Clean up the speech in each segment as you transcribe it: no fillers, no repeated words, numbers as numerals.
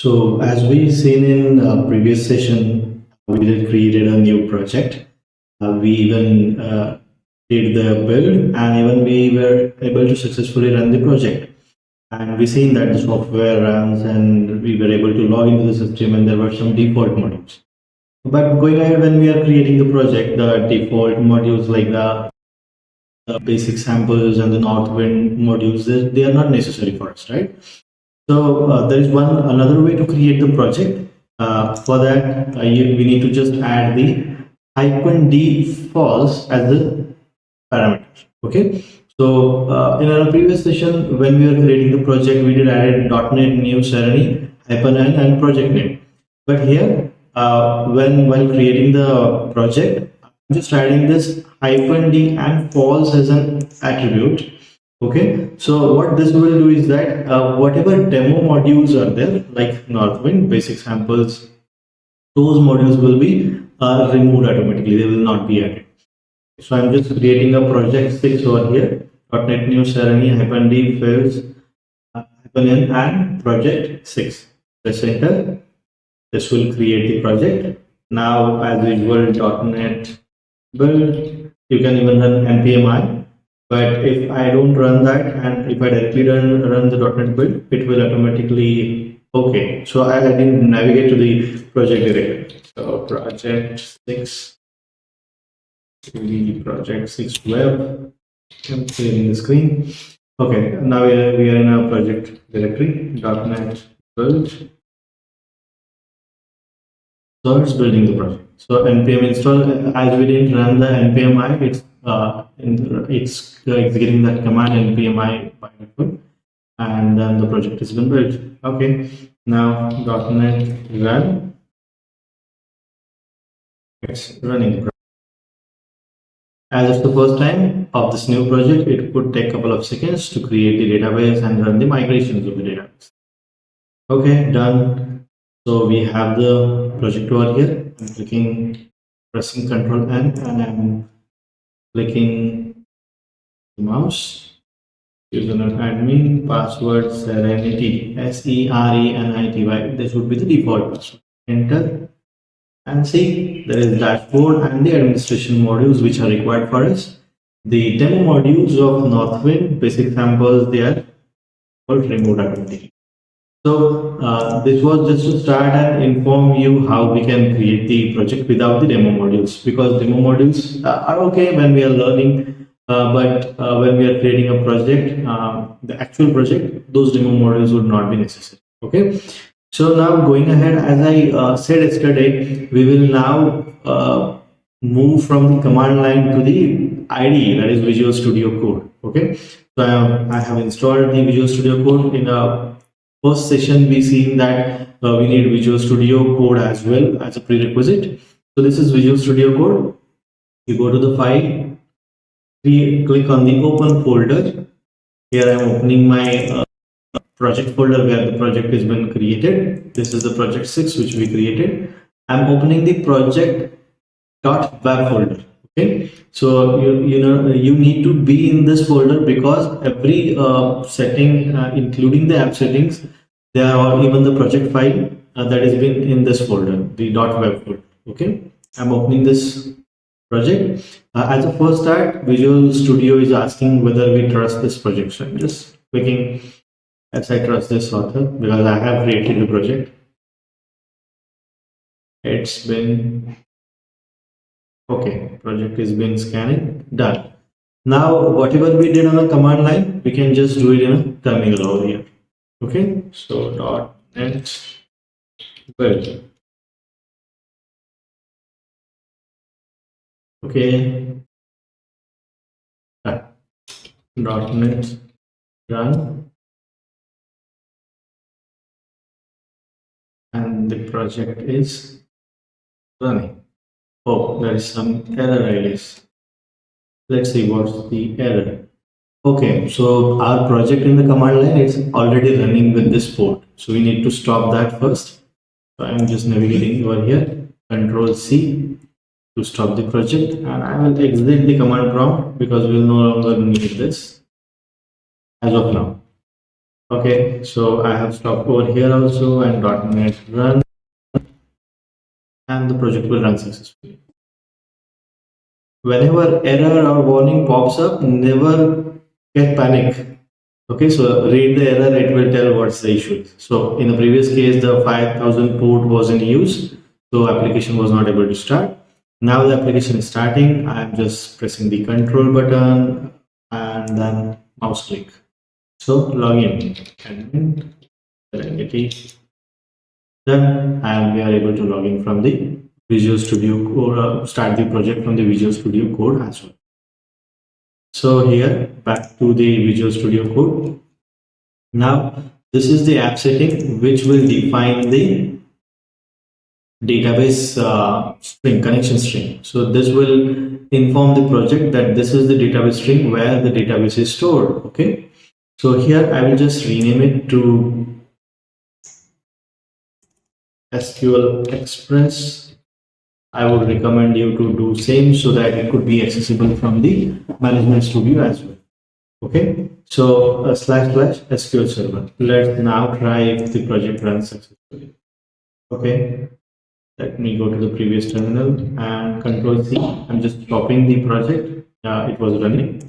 So as we seen in previous session, we did created a new project. We even did the build, and even we were able to successfully run the project. And we seen that the software runs, and we were able to log into the system, and there were some default modules. But going ahead, when we are creating the project, the default modules like the basic samples and the Northwind modules, they are not necessary for us, right? So there is another way to create the project. For that, we need to just add the -d false as the parameter. Okay. So in our previous session, when we were creating the project, we did add .NET new Serenity -n and project name. But here, while creating the project, I'm just adding this -d and false as an attribute. Okay, so what this will do is that whatever demo modules are there, like Northwind, basic samples, those modules will be removed automatically. They will not be added. So I'm just creating a project 6 over here, .NET new Serenity -d fields -n and project 6. Press enter. This will create the project. Now, as usual, .NET build. You can even run npmi. But if I don't run that, and if I directly run the .NET build, it will automatically, okay. So I didn't navigate to the project directory. So project 6, the project 6 web, I'm clearing the screen. Okay, now we are in our project directory, .NET build. So it's building the project. So npm install, as we didn't run the npmi, it's executing that command npmi by default, and then the project has been built. Okay, now .NET run. It's running the project. As it's the first time of this new project, it could take a couple of seconds to create the database and run the migrations of the database. Okay, done. So we have the project over here. I'm pressing Ctrl N, and I'm clicking the mouse. Username admin, password Serenity, SERENITY. This would be the default password. Enter, and see there is dashboard and the administration modules which are required for us. The demo modules of Northwind, basic samples, they are all removed automatically. So this was just to start and inform you how we can create the project without the demo modules, because demo modules are okay when we are learning, but when we are creating a project, the actual project, those demo modules would not be necessary. Okay, so now going ahead, as I said yesterday, we will now move from the command line to the IDE, that is Visual Studio Code. Okay, so I have installed the Visual Studio Code. In a first session, we seen that we need Visual Studio Code as well as a prerequisite. So this is Visual Studio Code. You go to the file, click on the open folder. Here I am opening my project folder where the project has been created. This is the project 6 which we created. I'm opening the project.web folder. Okay, so you need to be in this folder, because every setting, including the app settings, they are all, even the project file that has been in this folder, the .web folder. Okay, I'm opening this project. As a first start, Visual Studio is asking whether we trust this project. So I'm just clicking yes, I trust this author, because I have created the project. It's been okay, project has been scanning, done. Now whatever we did on the command line, we can just do it in a terminal over here. Okay, so .NET build. Okay, .NET run, and the project is running. Oh, there is some error, I guess. Let's see what's the error. Okay, so our project in the command line is already running with this port. So we need to stop that first. So I'm just navigating over here, Control C to stop the project, and I will exit the command prompt because we will no longer need this as of now. Okay, so I have stopped over here also and .NET run, and the project will run successfully. Whenever error or warning pops up, never get panic. Okay, so read the error, it will tell what's the issue. So in the previous case, the 5000 port was in use, so application was not able to start. Now the application is starting. I'm just pressing the control button and then mouse click. So login, admin, Serenity. Then we are able to log in from the Visual Studio or start the project from the Visual Studio Code as well. So here back to the Visual Studio Code. Now this is the app setting which will define the database string, connection string. So this will inform the project that this is the database string where the database is stored. Okay. So here I will just rename it to SQL Express. I would recommend you to do same so that it could be accessible from the management studio as well. Okay, so // SQL Server. Let's now try if the project runs successfully. Okay, let me go to the previous terminal and Control C. I'm just stopping the project. It was running.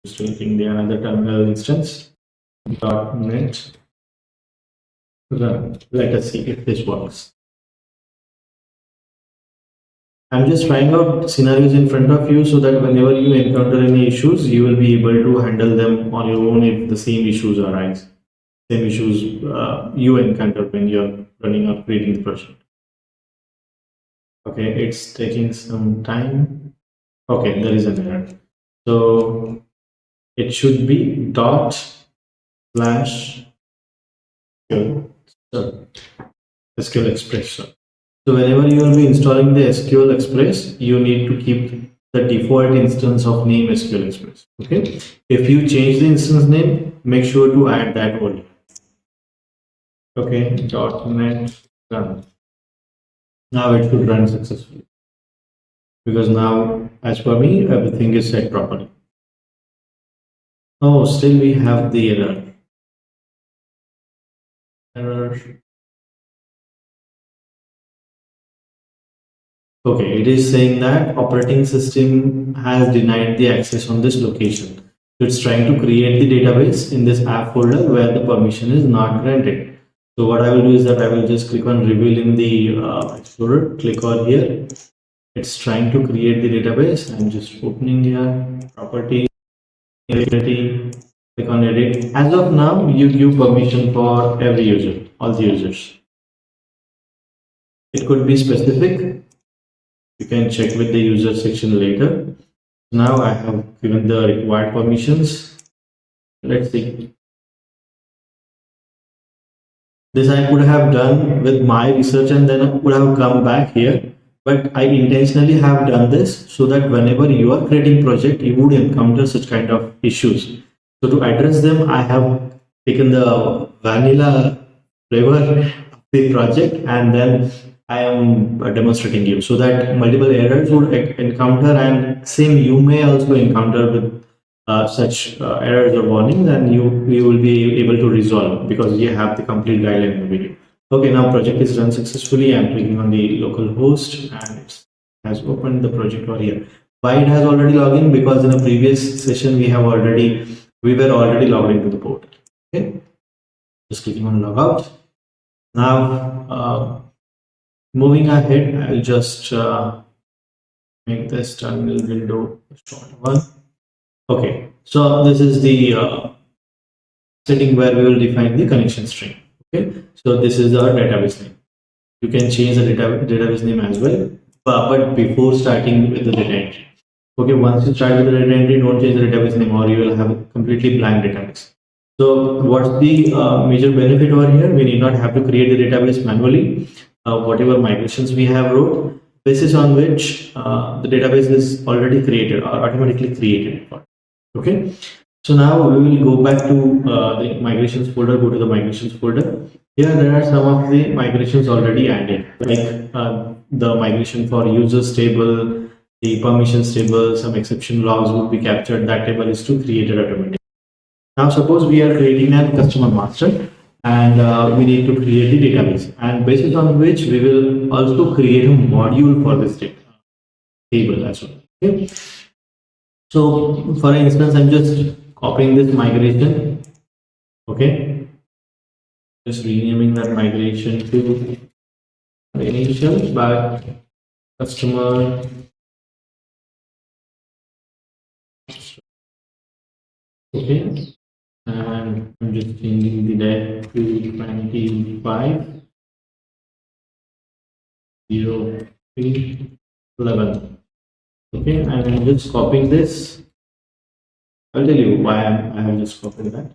Just creating the another terminal instance. .NET run. Let us see if this works. I'm just trying out scenarios in front of you so that whenever you encounter any issues, you will be able to handle them on your own if the same issues arise. Same issues you encounter when you're running or creating the project. Okay, it's taking some time. Okay, there is an error. So it should be /SQL Express. So whenever you will be installing the SQL Express, you need to keep the default instance of name SQL Express. Okay. If you change the instance name, make sure to add that only. Okay. .NET run. Now it should run successfully. Because now, as per me, everything is set properly. Oh, still we have the error. Okay, it is saying that operating system has denied the access on this location. So it's trying to create the database in this app folder where the permission is not granted. So what I will do is that I will just click on reveal in the Explorer, click on here. It's trying to create the database. I'm just opening here, property, click on edit. As of now, you give permission for every user, all the users. It could be specific. You can check with the user section later. Now I have given the required permissions. Let's see. This I could have done with my research and then I could have come back here. But I intentionally have done this so that whenever you are creating project, you would encounter such kind of issues. So to address them, I have taken the vanilla flavor of the project and then I am demonstrating you so that multiple errors would encounter, and same you may also encounter with such errors or warnings, and you will be able to resolve because you have the complete guideline in the video. Okay, now project is run successfully. I'm clicking on the local host and it has opened the project over here. Why it has already logged in? Because in a previous session we were already logged into the port. Okay, just clicking on logout. Now moving ahead, I'll just make this terminal window a short one. Okay, so this is the setting where we will define the connection string. Okay, so this is our database name. You can change the database name as well, but before starting with the data entry. Okay, once you start with the data entry, don't change the database name or you will have a completely blank database. So what's the major benefit over here? We need not have to create the database manually. Whatever migrations we have wrote, basis on which the database is already created or automatically created. Okay, so now we will go back to the migrations folder, go to the migrations folder. Here there are some of the migrations already added, like the migration for users table, the permissions table, some exception logs would be captured. That table is to created automatically. Now suppose we are creating a customer master, and we need to create the database, and basis on which we will also create a module for this table as well. Okay. So for instance, I'm just copying this migration. Okay. Just renaming that migration to initial by customer. Okay. And I'm just changing the date to 25 03 11. Okay, and I'm just copying this. I'll tell you why I have just copied that.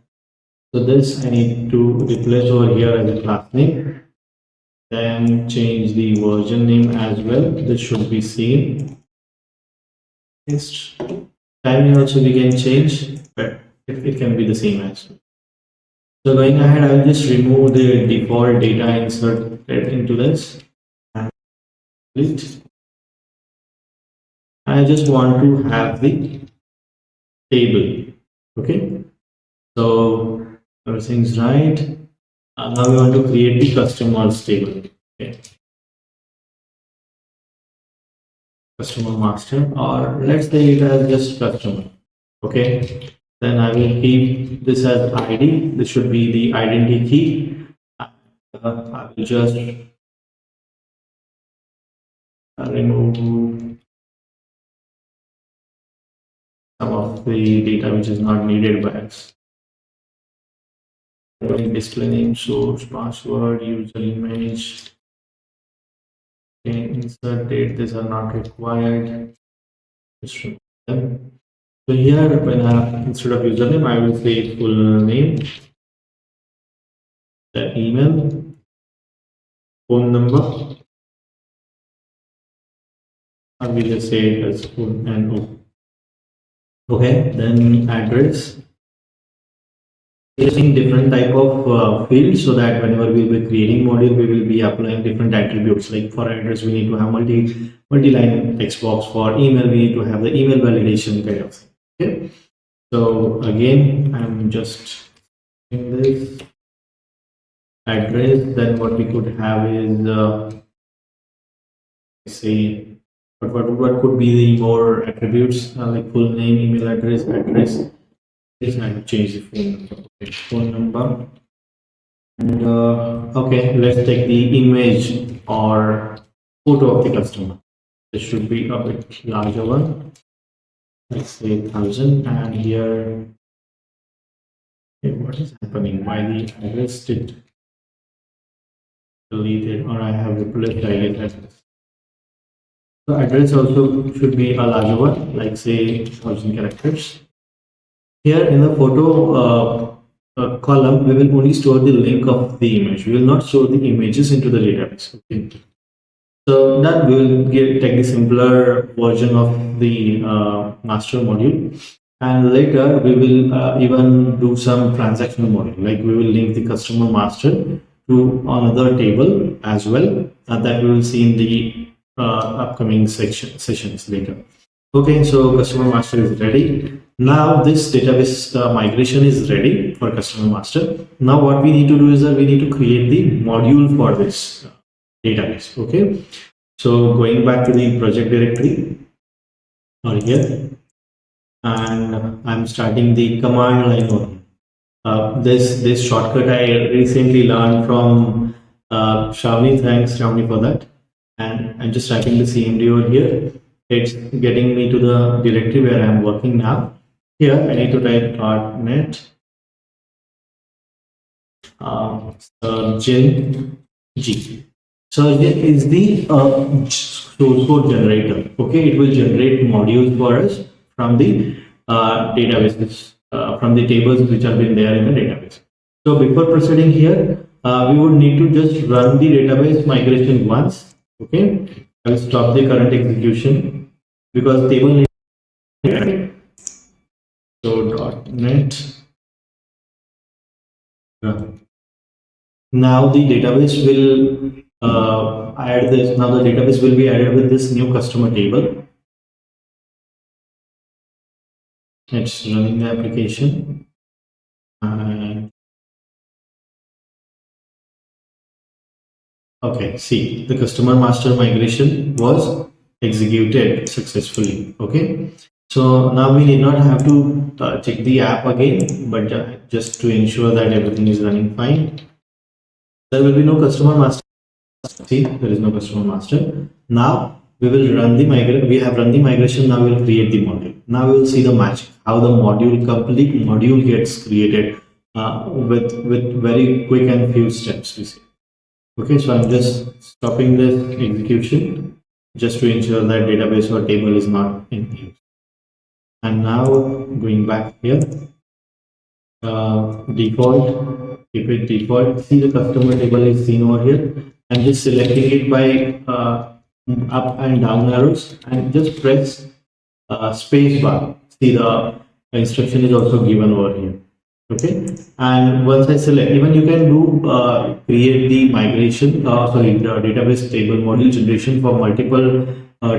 So this I need to replace over here as a class name, then change the version name as well. This should be same. Next timing also we can change, but it can be the same as well. So going ahead, I will just remove the default data inserted into this. And I just want to have the table. Okay, so everything's right. Now we want to create the customers table. Okay, customer master, or let's say it as just customer. Okay, then I will keep this as ID. This should be the identity key. I will just remove some of the data which is not needed by us. Display name, source, password, user image, okay, insert date, these are not required. Just remove them. So here, when instead of username, I will say full name, the email, phone number, I will just say it as full and O. Okay, then address. Using different type of fields, so that whenever we will be creating module, we will be applying different attributes. Like for address, we need to have multi-line text box. For email, we need to have the email validation kind of thing. Okay, so again, I'm just in this address. Then what we could have is say what could be the more attributes, like full name, email address, address. This I have changed the phone number. Okay, phone number. And okay, let's take the image or photo of the customer. This should be a bit larger one. Let's say 1000. And here, okay, what is happening? Why the address did deleted, or I have replaced the address. So address also should be a larger one, like say 1000 characters. Here in the photo column, we will only store the link of the image. We will not store the images into the database. Okay. So that we will take the simpler version of the master module, and later we will even do some transactional module. Like we will link the customer master to another table as well, and that we will see in the upcoming sessions later. Okay, so customer master is ready. Now this database migration is ready for customer master. Now what we need to do is that we need to create the module for this database. Okay, so going back to the project directory or here, and I'm starting the command line one. This shortcut I recently learned from Shravani. Thanks Shravani for that. And I'm just typing the CMD over here. It's getting me to the directory where I'm working now. Here I need to type .NET Surgeon G. Surgeon is the source code generator. Okay, it will generate modules for us from the databases, from the tables which have been there in the database. So before proceeding here, we would need to just run the database migration once. Okay, I will stop the current execution because table needs. So .NET. Now the database will add this. Now the database will be added with this new customer table. It's running the application. Okay, see, the customer master migration was executed successfully. Okay, so now we need not have to check the app again, but just to ensure that everything is running fine. There will be no customer master. See, there is no customer master. Now we will run the migration. We have run the migration. Now we will create the module. Now we will see the magic, how the complete module gets created with very quick and few steps. We see. Okay, so I'm just stopping this execution just to ensure that database or table is not in use. And now going back here, default, keep it default. See, the customer table is seen over here. I'm just selecting it by up and down arrows and just press space bar. See, the instruction is also given over here. Okay, and once I select, even you can do create the migration, the database table module generation for multiple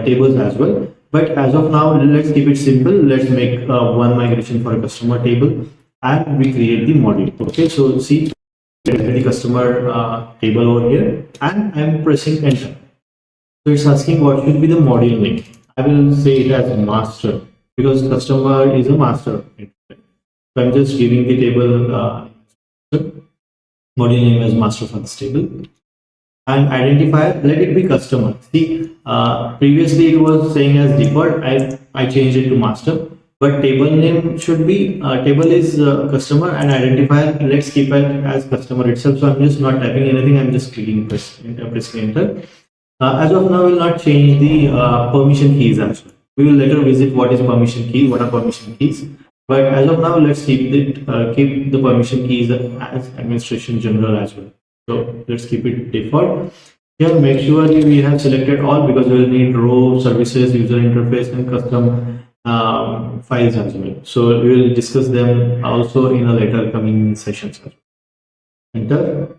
tables as well. But as of now, let's keep it simple. Let's make one migration for a customer table, and we create the module. Okay, so see, the customer table over here, and I'm pressing enter. So it's asking what should be the module name. I will say it as master because customer is a master. So I'm just giving the table module name as master for this table, and identifier, let it be customer. See, previously it was saying as default. I changed it to master, but table name should be table is customer, and identifier, let's keep it as customer itself. So I'm just not typing anything. I'm just pressing enter. As of now, we will not change the permission keys as well. We will later visit what is permission key, what are permission keys. But as of now, let's keep the permission keys as administration general as well. So let's keep it default. Here, make sure we have selected all because we will need row, services, user interface, and custom files as well. So we will discuss them also in a later coming sessions. Enter.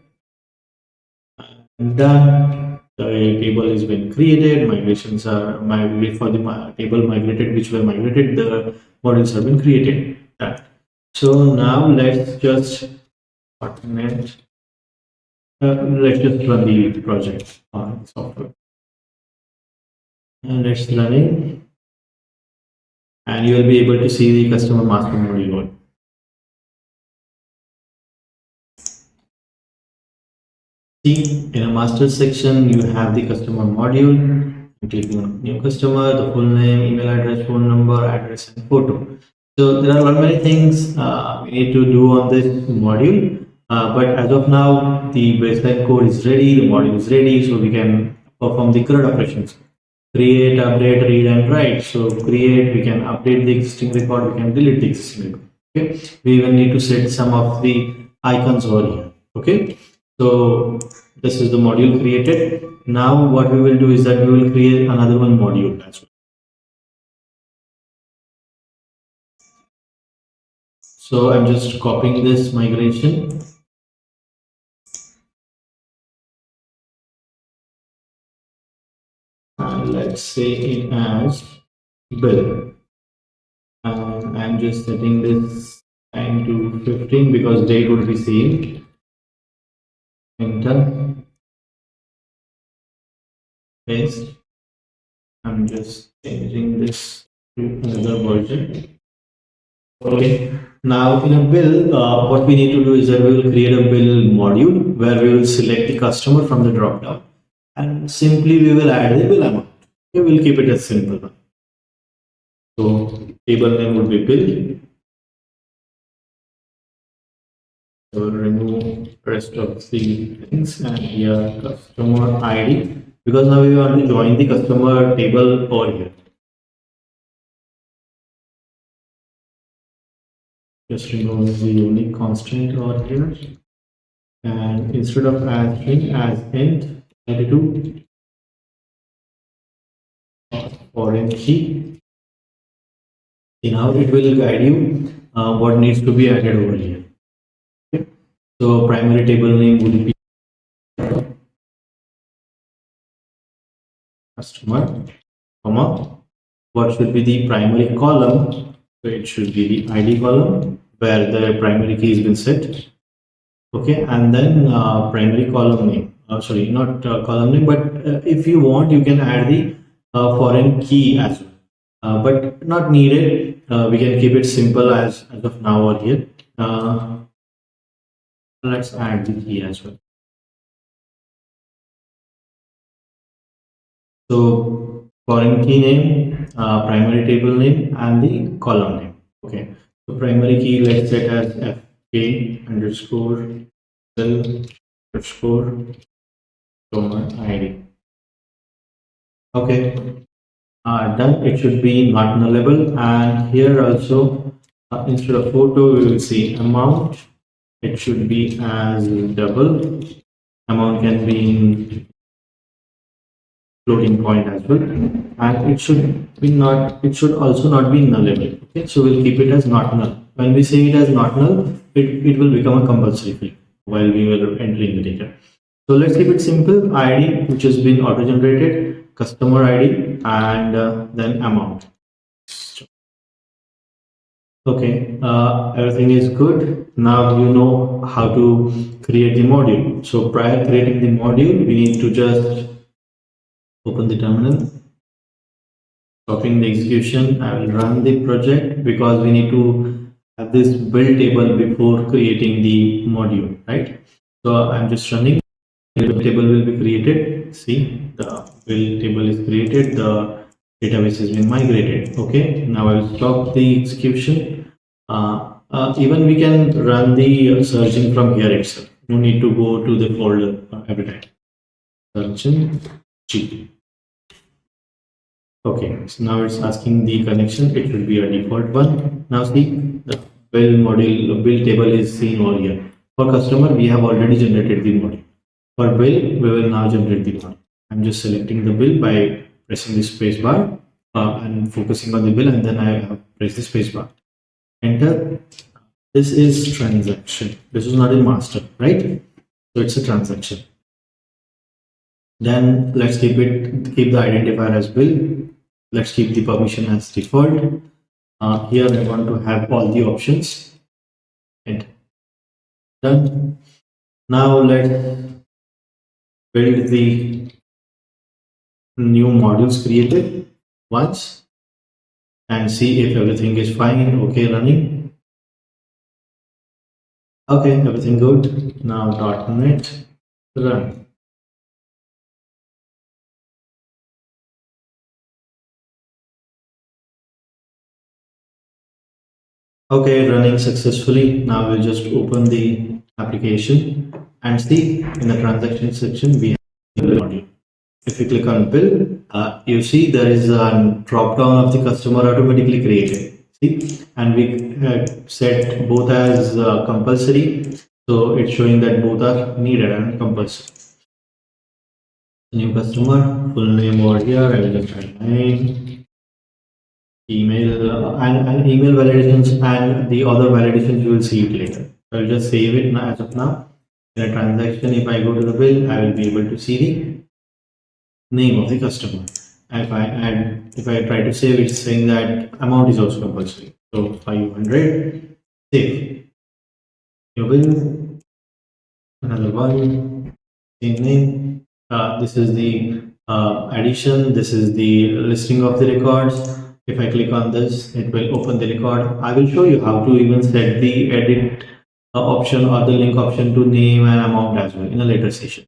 And done. The table has been created. Migrations are for the table migrated, which were migrated. The models have been created. So now let's just let's just run the project on software, and let's run it, and you will be able to see the customer master module. See, in a master section, you have the customer module. Clicking on new customer, the full name, email address, phone number, address, and photo. So there are many things we need to do on this module. But as of now, the baseline code is ready, the module is ready, so we can perform the CRUD operations. Create, update, read, and write. So create, we can update the existing record, we can delete the existing record. Okay. We even need to set some of the icons over here. Okay. So this is the module created. Now what we will do is that we will create another one module as well. So I'm just copying this migration. And let's say it as bill. And I'm just setting this time to 15 because date would be same. Enter. Paste. I'm just changing this to another version. Okay. Now in a bill, what we need to do is that we will create a bill module where we will select the customer from the drop down, and simply we will add the bill amount. We will keep it as simple. So table name would be bill. So we'll remove rest of the things, and here customer ID, because now we want to join the customer table over here. Just remove the unique constant over here, and instead of as string, as int 32 foreign key. Now it will guide you what needs to be added over here. Okay. So primary table name would be customer, comma, what should be the primary column? So it should be the ID column where the primary key has been set. Okay, and then primary column name. sorry, not column name, but if you want, you can add the foreign key as well. But not needed. We can keep it simple as of now or here. Let's add the key as well. So foreign key name, primary table name, and the column name. Okay. So primary key, let's set as fk underscore cell underscore donor id. Okay. Done. It should be not nullable, and here also instead of photo we will see amount. It should be as double. Amount can be in floating point as well, and it should also not be nullable. Okay, so we'll keep it as not null. When we say it as not null, it will become a compulsory field while we were entering the data. So let's keep it simple. ID, which has been auto generated, customer ID, and then amount. Okay, everything is good. Now you know how to create the module. So prior creating the module, we need to just open the terminal, stopping the execution. I will run the project because we need to have this build table before creating the module, right? So I'm just running. The build table will be created. See, the build table is created. The database has been migrated. Okay, now I will stop the execution. Even we can run the searching from here itself. No need to go to the folder every time. Searching G. Okay, so now it's asking the connection. It should be a default one. Now see, the build module, build table is seen over here. For customer, we have already generated the module. For bill, we will now generate the module. I'm just selecting the bill by pressing the space bar and focusing on the bill, and then I have pressed the space bar. Enter. This is transaction. This is not a master, right? So it's a transaction. Then let's keep the identifier as bill. Let's keep the permission as default. Here I want to have all the options. Enter. Done. Now let's build the new modules created once and see if everything is fine. Okay, running. Okay, everything good. Now .NET run. Okay, running successfully. Now we'll just open the application and see in the transaction section we have the module. If you click on bill, you see there is a drop down of the customer automatically created. See, and we set both as compulsory, so it's showing that both are needed and compulsory. New customer, full name over here. I will just write name, email, and email validations, and the other validations you will see it later. I will just save it now as of now. In a transaction, if I go to the bill, I will be able to see the name of the customer. If I try to save, it's saying that amount is also compulsory. So 500, save. Your bill, another one, same name. This is the addition. This is the listing of the records. If I click on this, it will open the record. I will show you how to even set the edit option or the link option to name and amount as well in a later session.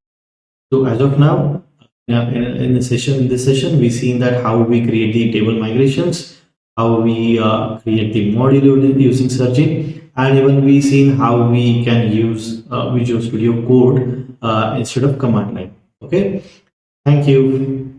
So as of now, in this session, we've seen that how we create the table migrations, how we create the module using searching, and even we've seen how we can use Visual Studio Code instead of command line. Okay, thank you.